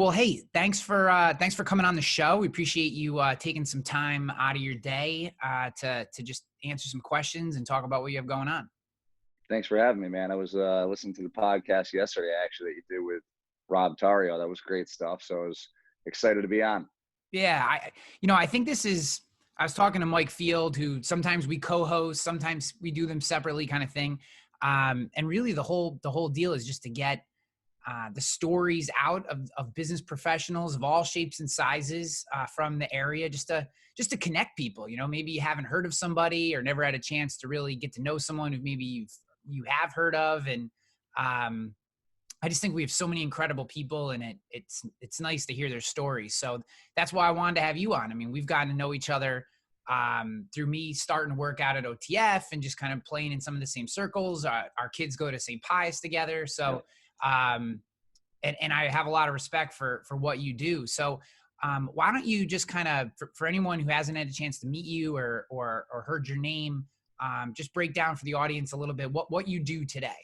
Well, hey, thanks for coming on the show. We appreciate you taking some time out of your day to just answer some questions and talk about what you have going on. Thanks for having me, man. I was listening to the podcast yesterday, actually, that you did with Rob Tario. That was great stuff. So I was excited to be on. Yeah, I think this is. I was talking to Mike Field, who sometimes we co-host, sometimes we do them separately, kind of thing. And really, the whole deal is just to get the stories out of business professionals of all shapes and sizes from the area, just to connect people. Maybe you haven't heard of somebody or never had a chance to really get to know someone who maybe you have heard of, and I just think we have so many incredible people, and it's nice to hear their stories. So that's why I wanted to have you on. I mean, we've gotten to know each other through me starting to work out at OTF and just kind of playing in some of the same circles. Our kids go to St. Pius together. So, and I have a lot of respect for what you do. So why don't you just kind of, for anyone who hasn't had a chance to meet you or heard your name, just break down for the audience a little bit what you do today.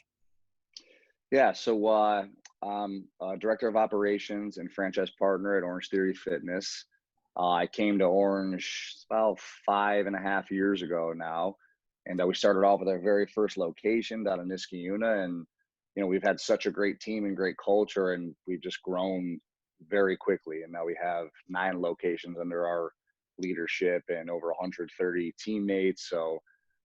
Yeah. So I'm director of operations and franchise partner at OrangeTheory Fitness. I came to Orange about 5.5 years ago now. And we started off with our very first location down in Niskayuna. And, we've had such a great team and great culture, and we've just grown very quickly. And now we have 9 locations under our leadership and over 130 teammates. So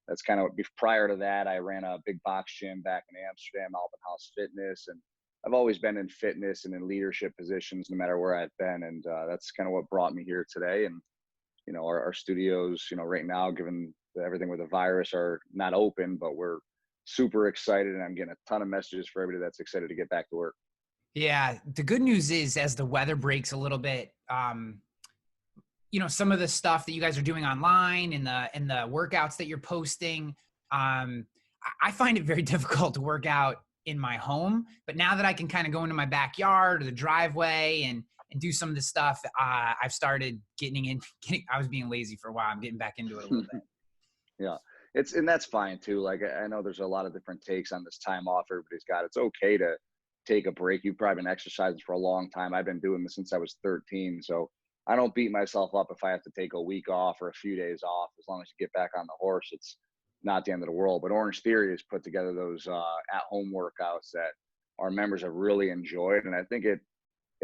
that's kind of, prior to that, I ran a big box gym back in Amsterdam, Alpen House Fitness. And I've always been in fitness and in leadership positions, no matter where I've been. And that's kind of what brought me here today. And, our studios, right now, given everything with the virus, are not open, but we're super excited. And I'm getting a ton of messages for everybody that's excited to get back to work. Yeah. The good news is, as the weather breaks a little bit, some of the stuff that you guys are doing online and the workouts that you're posting, I find it very difficult to work out in my home. But now that I can kind of go into my backyard or the driveway and do some of the stuff, I've started I was being lazy for a while. I'm getting back into it a little bit. Yeah. And that's fine too. Like, I know there's a lot of different takes on this time off everybody's got. It's okay to take a break. You've probably been exercising for a long time. I've been doing this since I was 13. So I don't beat myself up if I have to take a week off or a few days off. As long as you get back on the horse, it's not the end of the world. But Orange Theory has put together those at-home workouts that our members have really enjoyed. And I think it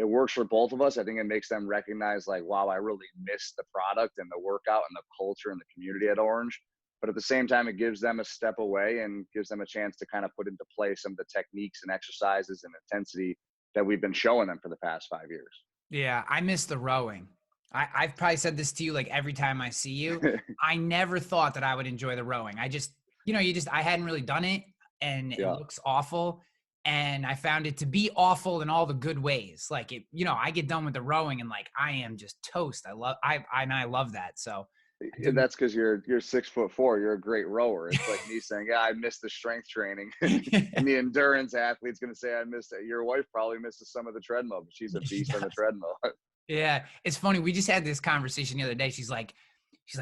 works for both of us. I think it makes them recognize, like, wow, I really miss the product and the workout and the culture and the community at Orange. But at the same time, it gives them a step away and gives them a chance to kind of put into play some of the techniques and exercises and intensity that we've been showing them for the past 5 years. Yeah, I miss the rowing. I've probably said this to you like every time I see you. I never thought that I would enjoy the rowing. I just, I hadn't really done it, and it looks awful. And I found it to be awful in all the good ways. Like, I get done with the rowing and, like, I am just toast. I love that. So that's because you're 6'4". You're a great rower. It's like me saying, yeah, I miss the strength training. And the endurance athlete's going to say, I missed it. Your wife probably misses some of the treadmill, but she's a beast on the treadmill. Yeah. It's funny. We just had this conversation the other day. She's like,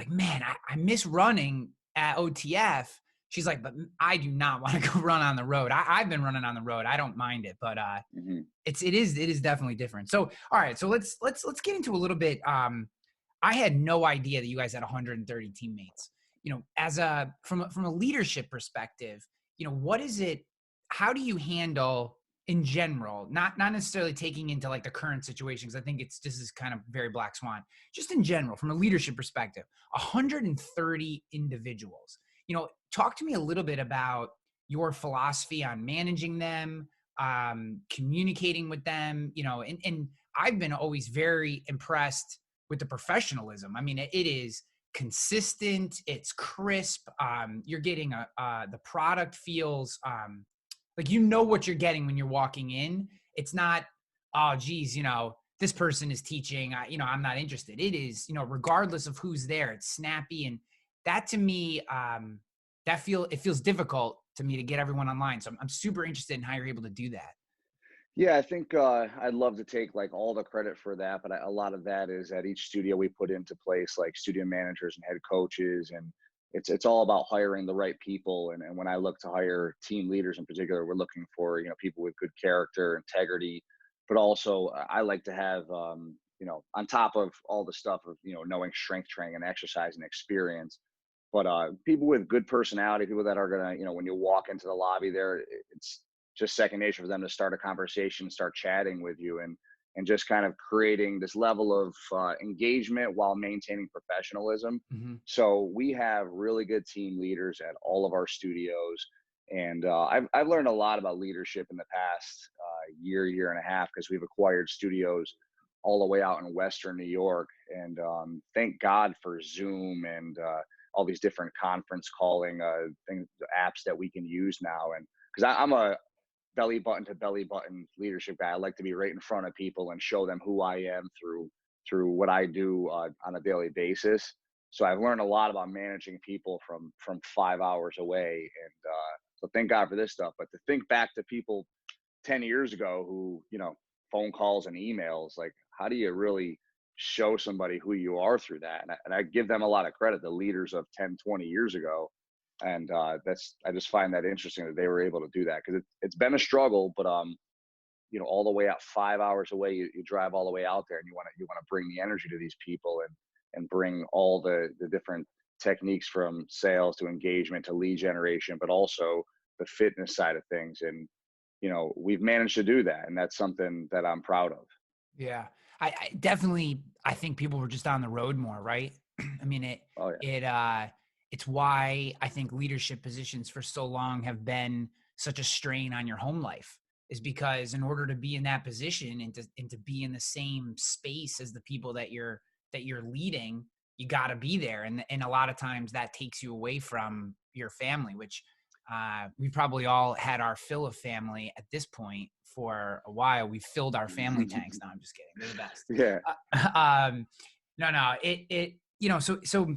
man, I miss running at OTF. She's like, but I do not want to go run on the road. I've been running on the road. I don't mind it, but it is definitely different. So, all right. So let's get into a little bit. I had no idea that you guys had 130 teammates. From a leadership perspective, what is it? How do you handle, in general, not necessarily taking into like the current situation, because I think this is kind of very black swan, just in general, from a leadership perspective, 130 individuals. Talk to me a little bit about your philosophy on managing them, communicating with them, and I've been always very impressed with the professionalism. I mean, it is consistent. It's crisp. You're getting the product feels like what you're getting when you're walking in. It's not, oh, geez, this person is teaching. I'm not interested. It is, regardless of who's there, it's snappy, and that to me, it feels difficult to me to get everyone online. So I'm super interested in how you're able to do that. Yeah, I think I'd love to take like all the credit for that, but a lot of that is at each studio we put into place like studio managers and head coaches, and it's all about hiring the right people. And when I look to hire team leaders in particular, we're looking for people with good character, integrity, but also I like to have, on top of all the stuff of, knowing strength training and exercise and experience, but people with good personality, people that are gonna, when you walk into the lobby there, it's just second nature for them to start a conversation, start chatting with you, and just kind of creating this level of engagement while maintaining professionalism. Hmm. So we have really good team leaders at all of our studios, and I've learned a lot about leadership in the past year and a half, because we've acquired studios all the way out in Western New York, and thank God for Zoom and all these different conference calling things, apps that we can use now. And because I'm a belly button to belly button leadership guy, I like to be right in front of people and show them who I am through what I do on a daily basis. So I've learned a lot about managing people from 5 hours away, and so thank God for this stuff. But to think back to people 10 years ago who, phone calls and emails, like, how do you really show somebody who you are through that? And I give them a lot of credit, the leaders of 10, 20 years ago. And I just find that interesting that they were able to do that, because it's been a struggle, but all the way out 5 hours away, you drive all the way out there, and you want to bring the energy to these people, and bring all the different techniques, from sales to engagement to lead generation, but also the fitness side of things. And we've managed to do that, and that's something that I'm proud of. Yeah, I definitely, I think people were just on the road more, right? I mean, Oh yeah. it, it's why I think leadership positions for so long have been such a strain on your home life, is because in order to be in that position and to be in the same space as the people that you're leading, you got to be there, and a lot of times that takes you away from your family, which we probably all had our fill of family at this point. For a while, we filled our family tanks. No, I'm just kidding. They're the best. Yeah. No, no, so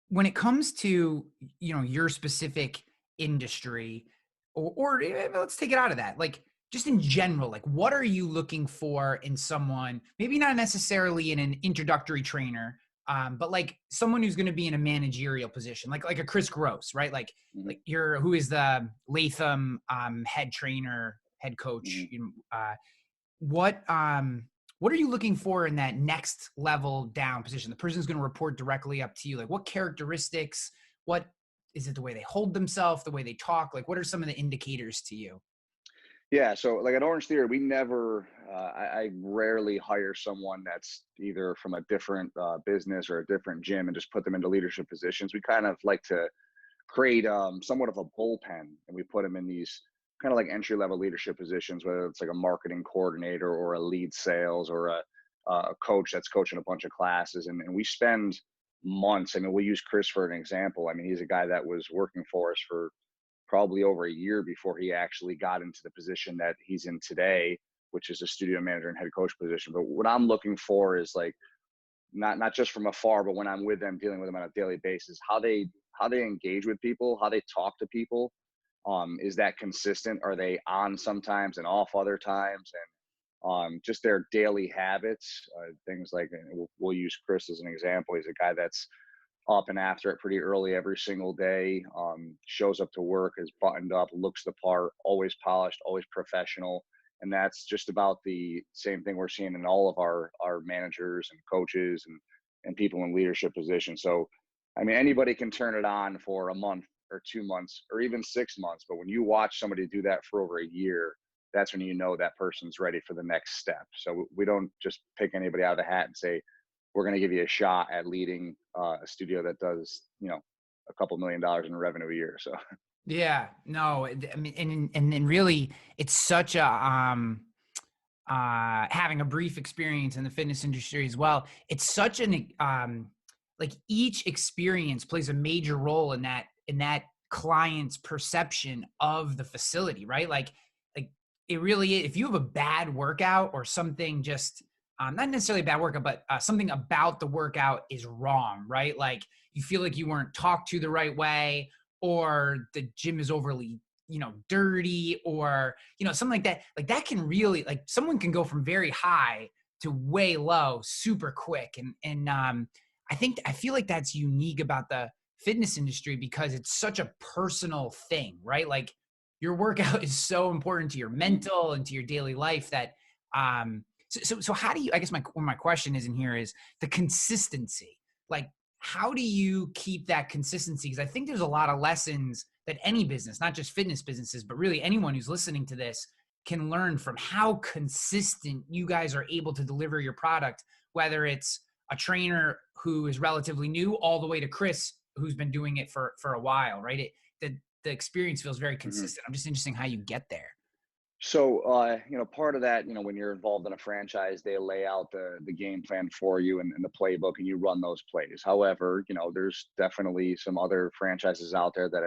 when it comes to, your specific industry, or let's take it out of that, like, just in general, like, what are you looking for in someone, maybe not necessarily in an introductory trainer, but like someone who's going to be in a managerial position, like a Chris Gross, right? Like, Hmm. who is the Latham head trainer, head coach, Hmm. what what are you looking for in that next level down position? The person's going to report directly up to you. Like, what characteristics? What is it? The way they hold themselves, the way they talk? Like, what are some of the indicators to you? Yeah. So, like at Orange Theory, we never, I rarely hire someone that's either from a different business or a different gym and just put them into leadership positions. We kind of like to create somewhat of a bullpen, and we put them in these kind of like entry level leadership positions, whether it's like a marketing coordinator or a lead sales or a coach that's coaching a bunch of classes. And we spend months. I mean, we'll use Chris for an example. I mean, he's a guy that was working for us for probably over a year before he actually got into the position that he's in today, which is a studio manager and head coach position. But what I'm looking for is like, not just from afar, but when I'm with them, dealing with them on a daily basis, how they engage with people, how they talk to people. Is that consistent? Are they on sometimes and off other times? And just their daily habits, things like, and we'll use Chris as an example. He's a guy that's up and after it pretty early every single day. Shows up to work, is buttoned up, looks the part, always polished, always professional. And that's just about the same thing we're seeing in all of our managers and coaches and people in leadership positions. So, I mean, anybody can turn it on for a month or 2 months or even 6 months. But when you watch somebody do that for over a year, that's when you know that person's ready for the next step. So we don't just pick anybody out of the hat and say, we're going to give you a shot at leading a studio that does, a couple $1 million in revenue a year. So Yeah, no, I mean, and then really, it's such a having a brief experience in the fitness industry as well. It's such an like, each experience plays a major role in that client's perception of the facility, right? Like it really is. If you have a bad workout or something, just not necessarily a bad workout, but something about the workout is wrong, right? Like, you feel like you weren't talked to the right way, or the gym is overly, dirty, or something like that can really, like, someone can go from very high to way low super quick. And I feel like that's unique about the fitness industry, because it's such a personal thing, right? Like, your workout is so important to your Mhm. mental and to your daily life that, so how do you, I guess my question is in here is the consistency. Like, how do you keep that consistency? Because I think there's a lot of lessons that any business, not just fitness businesses, but really anyone who's listening to this can learn from how consistent you guys are able to deliver your product, whether it's a trainer who is relatively new all the way to Chris, who's been doing it for a while, right? The experience feels very Mhm. consistent. I'm just interested in how you get there. So, part of that, when you're involved in a franchise, they lay out the game plan for you and the playbook, and you run those plays. However, there's definitely some other franchises out there that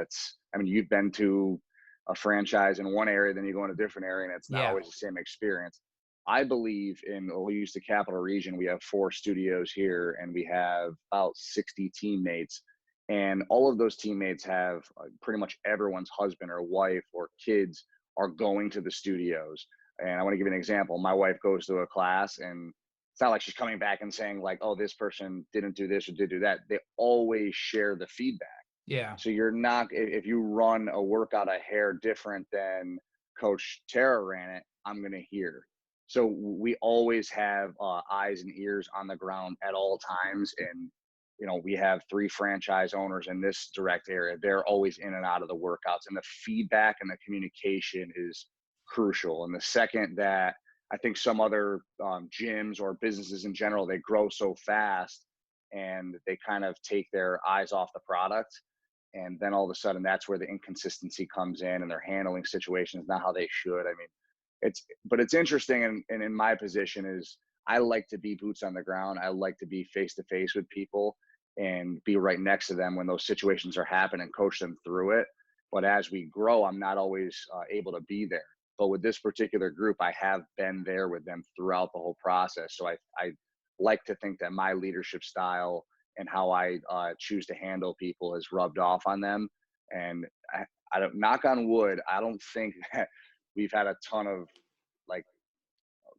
I mean, you've been to a franchise in one area, then you go in a different area, and it's not Yeah. always the same experience. I believe we use the Capital Region. We have 4 studios here, and we have about 60 teammates. And all of those teammates have pretty much everyone's husband or wife or kids are going to the studios. And I want to give you an example. My wife goes to a class, and it's not like she's coming back and saying like, "Oh, this person didn't do this or did do that." They always share the feedback. Yeah. So you're not, if you run a workout a hair different than Coach Tara ran it, I'm going to hear. So we always have eyes and ears on the ground at all times. And, we have 3 franchise owners in this direct area. They're always in and out of the workouts, and the feedback and the communication is crucial. And the second that I think some other gyms or businesses in general, they grow so fast and they kind of take their eyes off the product, and then all of a sudden that's where the inconsistency comes in, and they're handling situations not how they should. I mean, it's interesting, and in my position is I like to be boots on the ground. I like to be face to face with people and be right next to them when those situations are happening and coach them through it. But as we grow, I'm not always able to be there. But with this particular group, I have been there with them throughout the whole process. So I like to think that my leadership style and how I choose to handle people has rubbed off on them. And I don't, knock on wood, I don't think that we've had a ton of like,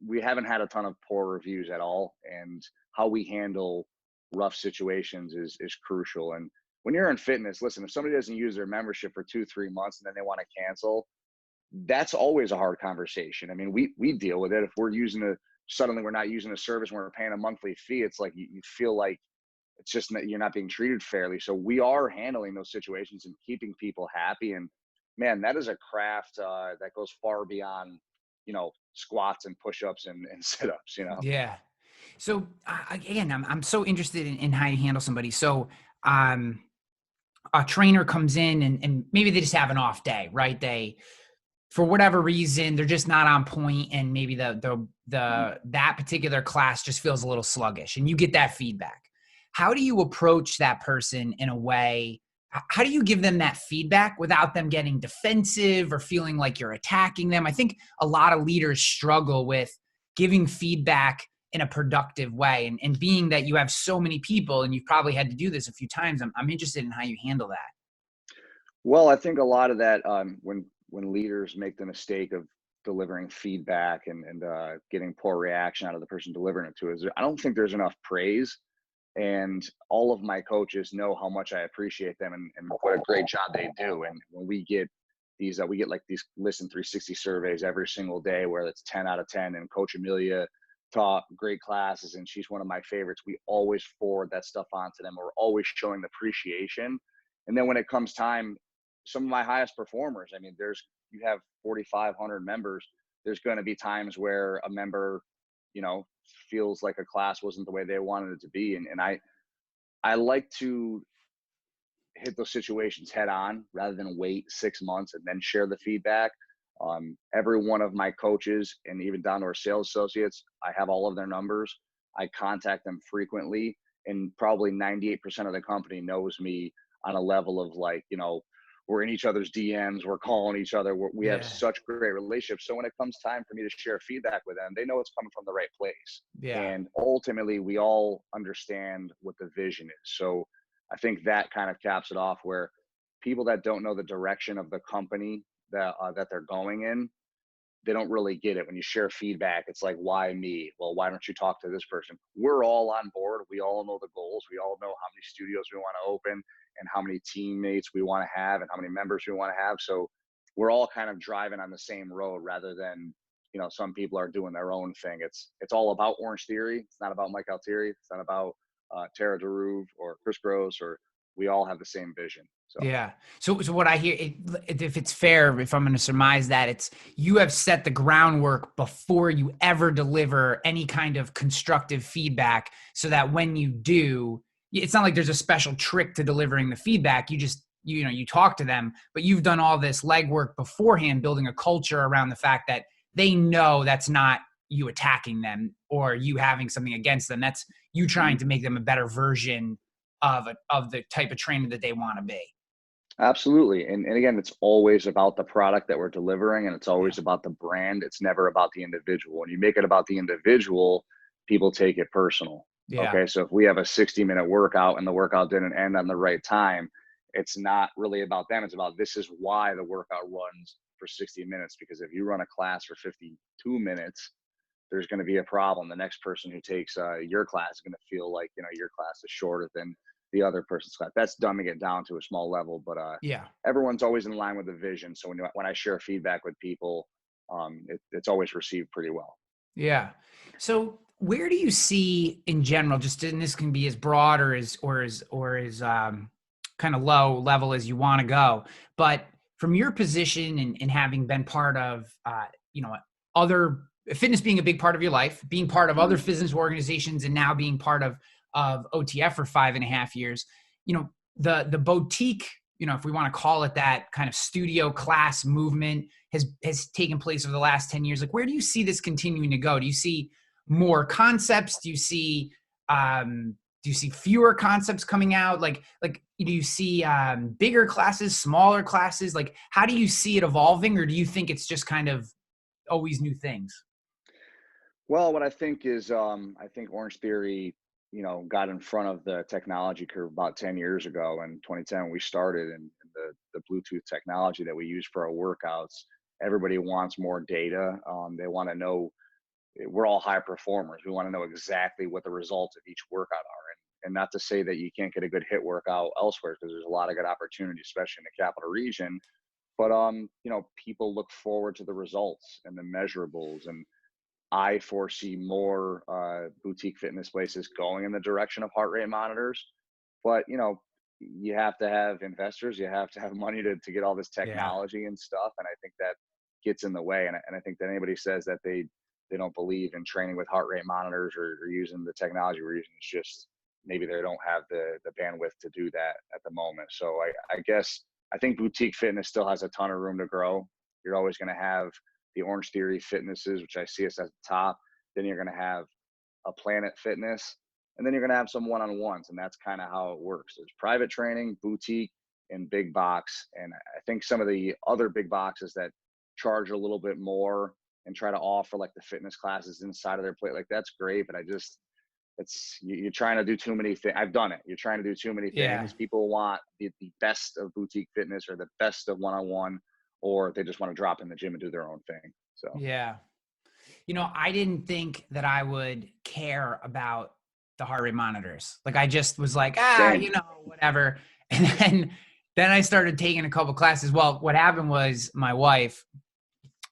we haven't had a ton of poor reviews at all. And how we handle rough situations is crucial. And when you're in fitness, listen, if somebody doesn't use their membership for 2 3 months and then they want to cancel, that's always a hard conversation. I mean, we deal with it. If we're using suddenly we're not using a service and we're paying a monthly fee, it's like you feel like it's just that you're not being treated fairly. So we are handling those situations and keeping people happy. And man, that is a craft that goes far beyond, squats and push-ups and sit-ups. Yeah. So again, I'm so interested in how you handle somebody. So um, a trainer comes in and maybe they just have an off day, right? They, for whatever reason, they're just not on point, and maybe Mhm. that particular class just feels a little sluggish, and you get that feedback. How do you approach that person in a way? How do you give them that feedback without them getting defensive or feeling like you're attacking them? I think a lot of leaders struggle with giving feedback in a productive way, and being that you have so many people and you've probably had to do this a few times, I'm interested in how you handle that. Well, I think a lot of that, when leaders make the mistake of delivering feedback and getting poor reaction out of the person delivering it to, is I don't think there's enough praise. And all of my coaches know how much I appreciate them and what a great job they do. And when we get like these Listen 360 surveys every single day where it's 10 out of 10. And Coach Amelia taught great classes, and she's one of my favorites. We always forward that stuff on to them. We're always showing the appreciation. And then when it comes time, some of my highest performers, I mean, you have 4,500 members. There's going to be times where a member, you know, feels like a class wasn't the way they wanted it to be. And I like to hit those situations head on rather than wait 6 months and then share the feedback. Every one of my coaches and even down to our sales associates, I have all of their numbers. I contact them frequently, and probably 98% of the company knows me on a level of like, we're in each other's DMs, we're calling each other, we have Yeah. such great relationships. So when it comes time for me to share feedback with them, they know it's coming from the right place. Yeah. And ultimately, we all understand what the vision is. So I think that kind of caps it off, where people that don't know the direction of the company that they're going in, they don't really get it. When you share feedback, it's like, why me? Well, why don't you talk to this person? We're all on board. We all know the goals. We all know how many studios we want to open and how many teammates we want to have and how many members we want to have. So we're all kind of driving on the same road rather than, some people are doing their own thing. It's all about Orange Theory. It's not about Mike Altieri. It's not about Tara DeRuve or Chris Gross, or we all have the same vision. So Yeah. So what I hear, if it's fair, if I'm going to surmise that, it's you have set the groundwork before you ever deliver any kind of constructive feedback, so that when you do, it's not like there's a special trick to delivering the feedback. You just, you talk to them, but you've done all this legwork beforehand, building a culture around the fact that they know that's not you attacking them or you having something against them. That's you trying mhm. to make them a better version of the type of trainer that they want to be. Absolutely. And again, it's always about the product that we're delivering, and it's Yeah. always about the brand. It's never about the individual. When you make it about the individual, people take it personal. Yeah. Okay. So if we have a 60-minute workout and the workout didn't end on the right time, it's not really about them. It's about, this is why the workout runs for 60 minutes. Because if you run a class for 52 minutes, there's going to be a problem. The next person who takes your class is going to feel like, your class is shorter than the other person's class. That's dumbing it down to a small level, but Yeah. everyone's always in line with the vision. So when I share feedback with people, it's always received pretty well. Yeah. So where do you see in general, just and this can be as broad or as kind of low level as you want to go, but from your position and having been part of other fitness being a big part of your life, being part of other Mhm. fitness organizations, and now being part of OTF for 5.5 years, the boutique, if we want to call it that, kind of studio class movement has taken place over the last 10 years. Like, where do you see this continuing to go? Do you see more concepts? Do you see fewer concepts coming out? Like do you see bigger classes, smaller classes? Like, how do you see it evolving, or do you think it's just kind of always new things? Well, what I think is, I think Orange Theory, got in front of the technology curve about 10 years ago. In 2010, when we started, and the Bluetooth technology that we use for our workouts, everybody wants more data. They want to know, we're all high performers. We want to know exactly what the results of each workout are. And not to say that you can't get a good hit workout elsewhere, because there's a lot of good opportunities, especially in the capital region. But people look forward to the results and the measurables. And I foresee more boutique fitness places going in the direction of heart rate monitors. But you have to have investors, you have to have money to get all this Yeah. technology and stuff. And I think that gets in the way. And I think that anybody says that they don't believe in training with heart rate monitors, or using the technology we're using, it's just maybe they don't have the bandwidth to do that at the moment. So I guess I think boutique fitness still has a ton of room to grow. You're always going to have the Orange Theory Fitnesses, which I see us at the top. Then you're going to have a Planet Fitness, and then you're going to have some one-on-ones, and that's kind of how it works. There's private training, boutique, and big box. And I think some of the other big boxes that charge a little bit more and try to offer like the fitness classes inside of their plate, like, that's great, but you're trying to do too many things. I've done it. You're trying to do too many Yeah. things. People want the best of boutique fitness, or the best of one-on-one, or they just want to drop in the gym and do their own thing. So Yeah. I didn't think that I would care about the heart rate monitors. Like, I just was like, same. whatever. And then I started taking a couple classes. Well, what happened was my wife,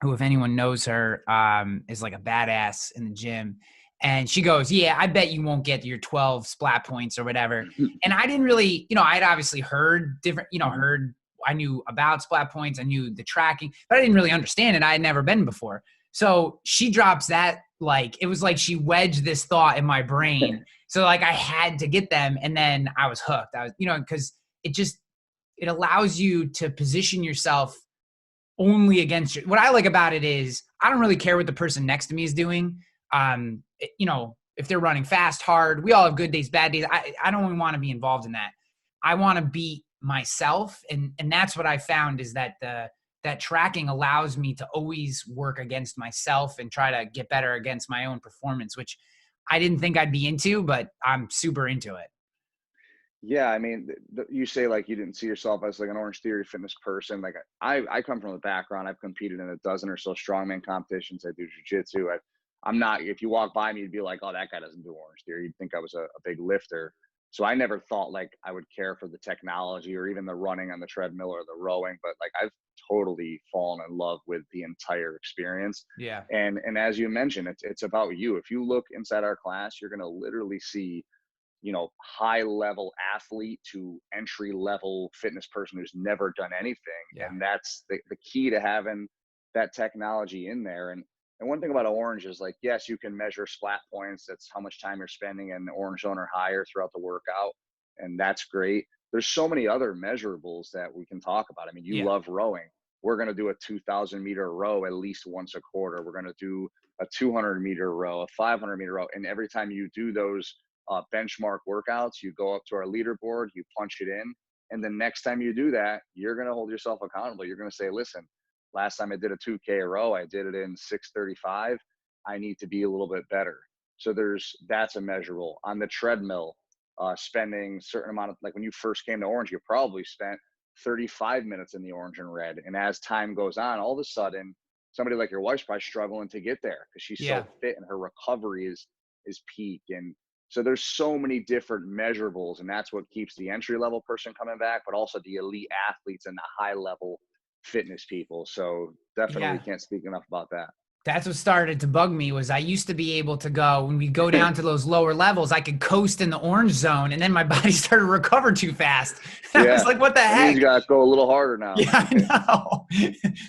who, if anyone knows her, is like a badass in the gym. And she goes, yeah, I bet you won't get your 12 splat points or whatever. And I didn't really, I'd obviously heard different, Mhm. I knew about splat points. I knew the tracking, but I didn't really understand it. I had never been before. So she drops that, like, it was like she wedged this thought in my brain. So, like, I had to get them. And then I was hooked. I was, because it allows you to position yourself only against what I like about it is I don't really care what the person next to me is doing. If they're running fast, hard, we all have good days, bad days. I don't even want to be involved in that. I want to beat myself. And that's what I found is that that tracking allows me to always work against myself and try to get better against my own performance, which I didn't think I'd be into, but I'm super into it. Yeah, I mean, you say like you didn't see yourself as like an Orange Theory Fitness person. Like, I come from the background. I've competed in a dozen or so strongman competitions. I do jujitsu. I'm not. If you walk by me, you'd be like, "Oh, that guy doesn't do Orange Theory." You'd think I was a big lifter. So I never thought like I would care for the technology, or even the running on the treadmill or the rowing. But like, I've totally fallen in love with the entire experience. Yeah. And as you mentioned, it's about you. If you look inside our class, you're going to literally see, high level athlete to entry level fitness person who's never done anything. Yeah. And that's the key to having that technology in there. And one thing about Orange is, like, yes, you can measure splat points. That's how much time you're spending in the orange zone or higher throughout the workout. And that's great. There's so many other measurables that we can talk about. I mean, you Yeah. love rowing. We're going to do a 2,000-meter row at least once a quarter. We're going to do a 200-meter row, a 500-meter row. And every time you do those benchmark workouts, you go up to our leaderboard, you punch it in. And the next time you do that, you're going to hold yourself accountable. You're going to say, listen, last time I did a 2K row, I did it in 6:35. I need to be a little bit better. So that's a measurable. On the treadmill, spending certain amount of, like when you first came to Orange, you probably spent 35 minutes in the orange and red. And as time goes on, all of a sudden, somebody like your wife's probably struggling to get there because she's Yeah. so fit and her recovery is peak. And so there's so many different measurables, and that's what keeps the entry level person coming back, but also the elite athletes and the high level fitness people. So definitely Yeah. can't speak enough about that. That's what started to bug me. Was I used to be able to go, when we go down to those lower levels, I could coast in the orange zone, and then my body started to recover too fast. I was like, what the That means heck? you got to go a little harder now. Yeah, I know.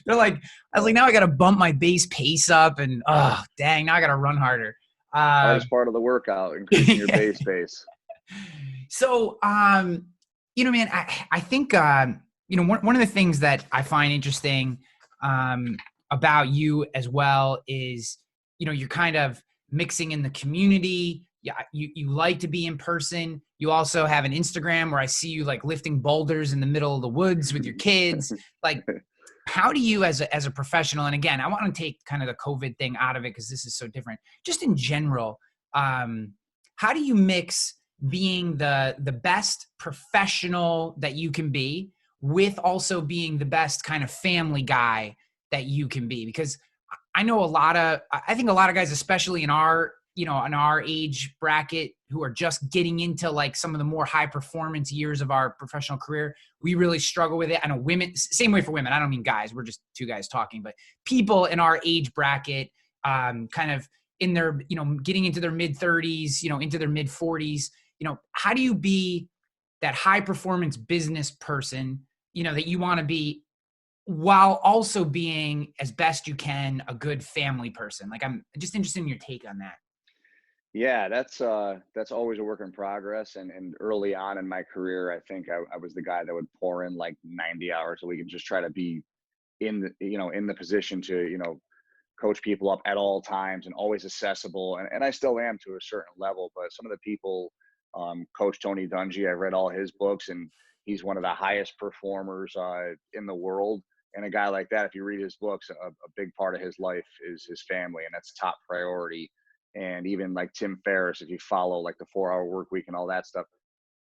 They're like, I was like, now I got to bump my base pace up, and oh, dang, now I got to run harder. Hardest part of the workout, increasing your base pace. So, man, I think, one of the things that I find interesting about you as well is, you're kind of mixing in the community. Yeah, you like to be in person. You also have an Instagram where I see you like lifting boulders in the middle of the woods with your kids. Like, how do you, as a professional, and again, I want to take kind of the COVID thing out of it because this is so different. Just in general, how do you mix being the best professional that you can be with also being the best kind of family guy that you can be? Because I think a lot of guys, especially in our age bracket, who are just getting into like some of the more high performance years of our professional career, we really struggle with it. I know women, same way for women. I don't mean guys, we're just two guys talking, but people in our age bracket, kind of in their, getting into their mid 30s, into their mid 40s, how do you be that high performance business person, that you want to be, while also being, as best you can, a good family person? Like, I'm just interested in your take on that. Yeah, that's always a work in progress. And early on in my career, I think I was the guy that would pour in like 90 hours a week and just try to be in the position to, coach people up at all times and always accessible. And I still am to a certain level, but some of the people, Coach Tony Dungy, I've read all his books, and he's one of the highest performers in the world. And a guy like that, if you read his books, a big part of his life is his family, and that's top priority. And even like Tim Ferriss, if you follow like the 4-hour work week and all that stuff,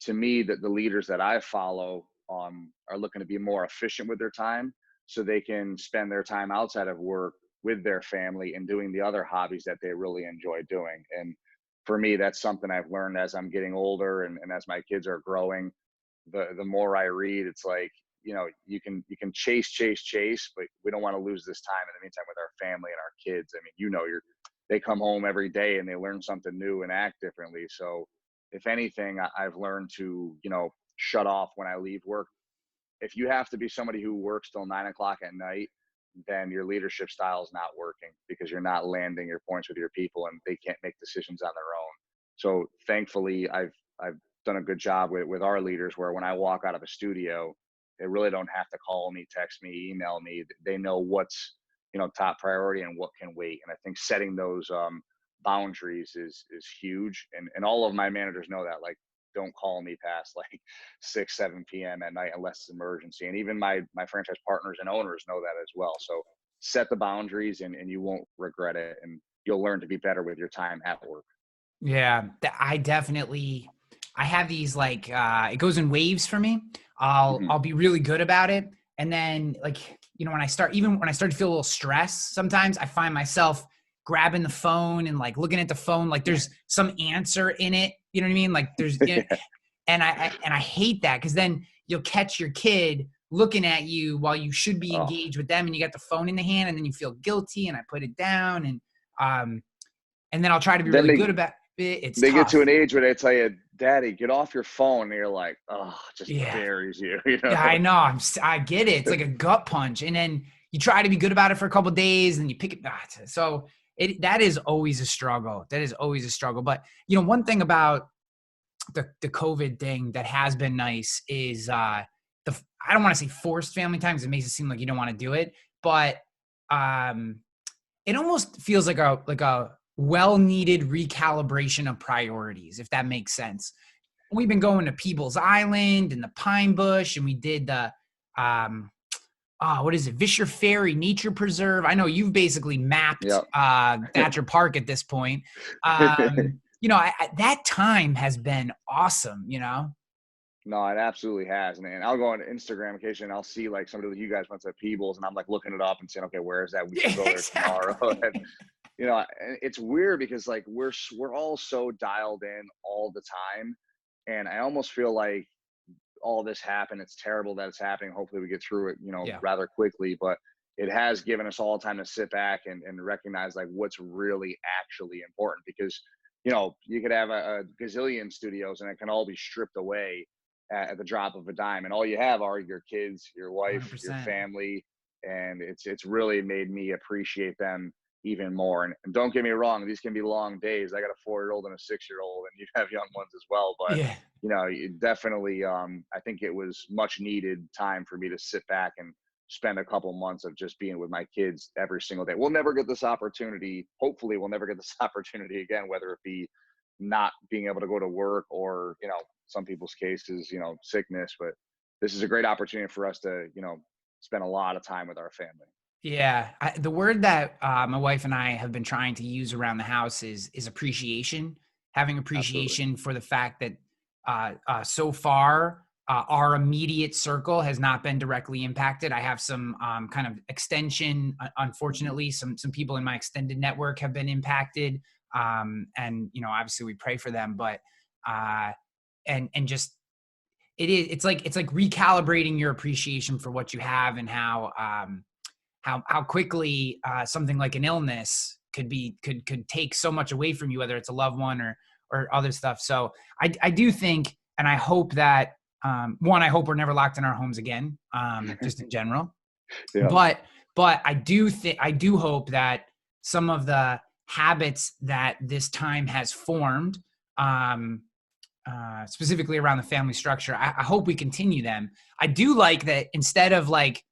to me, that the leaders that I follow are looking to be more efficient with their time so they can spend their time outside of work with their family and doing the other hobbies that they really enjoy doing. And for me, that's something I've learned as I'm getting older and as my kids are growing. The more I read, it's like, you can chase, but we don't want to lose this time in the meantime with our family and our kids. I mean, they come home every day and they learn something new and act differently. So if anything, I've learned to, shut off when I leave work. If you have to be somebody who works till 9 o'clock at night, then your leadership style is not working because you're not landing your points with your people and they can't make decisions on their own. So thankfully, I've done a good job with our leaders where when I walk out of a studio, they really don't have to call me, text me, email me. They know what's, top priority and what can wait. And I think setting those boundaries is huge. And all of my managers know that, like, don't call me past like 6, 7 p.m. at night unless it's emergency. And even my franchise partners and owners know that as well. So set the boundaries and you won't regret it. And you'll learn to be better with your time at work. Yeah, I have these like, it goes in waves for me. I'll be really good about it. And then like, when I start to feel a little stress, sometimes I find myself grabbing the phone and like looking at the phone, like there's some answer in it. You know what I mean? Like there's, and I hate that, because then you'll catch your kid looking at you while you should be Oh, engaged with them, and you got the phone in the hand, and then you feel guilty, and I put it down, um, and then I'll try to be then really good about it. It's they get to tough. an age where they tell you, "Daddy, get off your phone," and you're like, "Oh," just Yeah. buries you, Yeah, I know. I get it. It's like a gut punch, and then you try to be good about it for a couple of days, and you pick it. So that is always a struggle. That is always a struggle. But one thing about the COVID thing that has been nice is I don't want to say forced family time because it makes it seem like you don't want to do it, but um, it almost feels like a well needed recalibration of priorities, if that makes sense. We've been going to Peebles Island and the Pine Bush, and we did the what is it, Vischer Ferry Nature Preserve. I know you've basically mapped Yep. Thatcher Park at this point. That time has been awesome. No, it absolutely has, and I'll go on Instagram occasionally, and I'll see like somebody that you guys went to Peebles, and I'm like looking it up and saying, "Okay, where is that? We should Yeah, go there tomorrow." exactly. And it's weird because like we're all so dialed in all the time, and I almost feel like all this happened. It's terrible that it's happening. Hopefully, we get through it, Yeah, rather quickly. But it has given us all time to sit back and recognize like what's really actually important because you could have a gazillion studios and it can all be stripped away at the drop of a dime, and all you have are your kids, your wife, your 100%. family, and it's really made me appreciate them even more. And don't get me wrong, these can be long days. I got a 4-year-old and a 6-year-old, and you have young ones as well. But Yeah. definitely, I think it was much needed time for me to sit back and spend a couple months of just being with my kids every single day. We'll never get this opportunity. Hopefully, we'll never get this opportunity again, whether it be not being able to go to work or some people's cases, sickness. But this is a great opportunity for us to spend a lot of time with our family. Yeah, the word that my wife and I have been trying to use around the house is appreciation. Having Absolutely. appreciation for the fact that so far our immediate circle has not been directly impacted. I have some kind of extension. Unfortunately, some people in my extended network have been impacted, and obviously we pray for them. But uh, and just it's like recalibrating your appreciation for what you have and how quickly something like an illness could take so much away from you, whether it's a loved one or other stuff. So I do think, and I hope that one, I hope we're never locked in our homes again, just in general. Yeah. But I do hope that some of the habits that this time has formed, um, specifically around the family structure, I hope we continue them. I do like that instead of like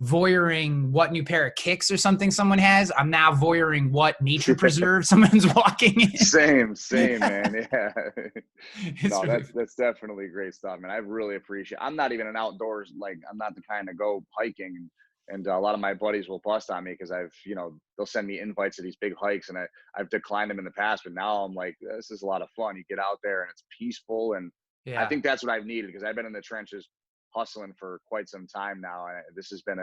voyeuring what new pair of kicks or something someone has, I'm now voyeuring what nature preserve someone's walking Same, in. man. Yeah. It's No, really, that's definitely great stuff, man. I really appreciate. I'm not even an outdoors like I'm not the kind to go hiking, and a lot of my buddies will bust on me because they'll send me invites to these big hikes, and I've declined them in the past, but now I'm like, this is a lot of fun. You get out there and it's peaceful, and I yeah. think that's what I've needed because I've been in the trenches hustling for quite some time now, and this has been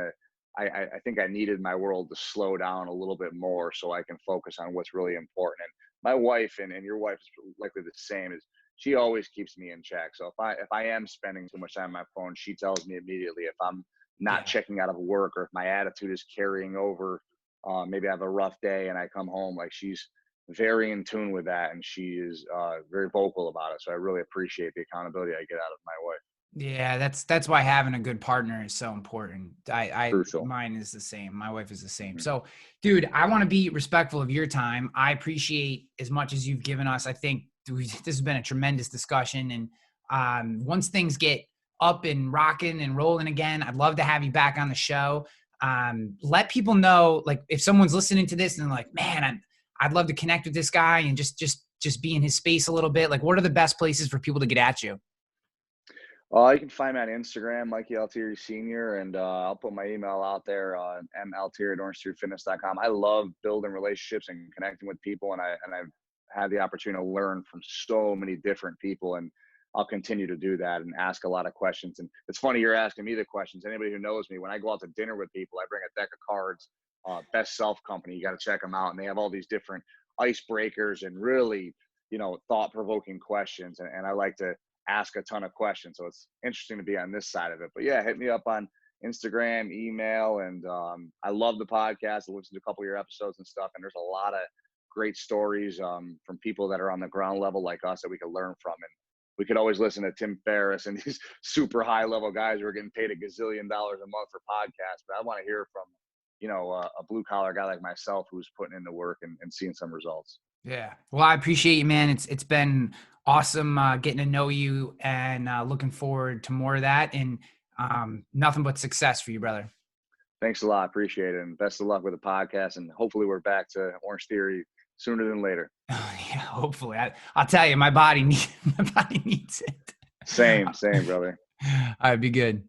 I think I needed my world to slow down a little bit more so I can focus on what's really important. And my wife and your wife is likely the same. Is she always keeps me in check. So if I am spending too much time on my phone, she tells me immediately. If I'm not Yeah. checking out of work or if my attitude is carrying over, maybe I have a rough day and I come home, like she's very in tune with that and she is very vocal about it. So I really appreciate the accountability I get out of my wife. Yeah, that's why having a good partner is so important. Crucial. Mine is the same. My wife is the same. Hmm. So, dude, I want to be respectful of your time. I appreciate as much as you've given us. I think this has been a tremendous discussion. And once things get up and rocking and rolling again, I'd love to have you back on the show. Let people know, like, if someone's listening to this and they're like, man, I'd love to connect with this guy and just be in his space a little bit. Like, what are the best places for people to get at you? You can find me on Instagram, Mikey Altieri Senior, and I'll put my email out there, maltieri@orangetheoryfitness.com. I love building relationships and connecting with people, and I've had the opportunity to learn from so many different people, and I'll continue to do that and ask a lot of questions. And it's funny you're asking me the questions. Anybody who knows me, when I go out to dinner with people, I bring a deck of cards. Best Self Company, you got to check them out, and they have all these different icebreakers and really, thought-provoking questions, and I like to ask a ton of questions. So it's interesting to be on this side of it. But yeah, hit me up on Instagram, email, and I love the podcast. I listened to a couple of your episodes and stuff, and there's a lot of great stories from people that are on the ground level like us that we can learn from. And we could always listen to Tim Ferriss and these super high level guys who are getting paid $1 gazillion a month for podcasts. But I want to hear from, a blue collar guy like myself who's putting in the work and seeing some results. Yeah. Well, I appreciate you, man. It's been awesome getting to know you, and looking forward to more of that, and nothing but success for you, brother. Thanks a lot. Appreciate it. And best of luck with the podcast. And hopefully we're back to Orange Theory sooner than later. Oh, yeah, hopefully. I'll tell you, my body needs it. Same, brother. All right, be good.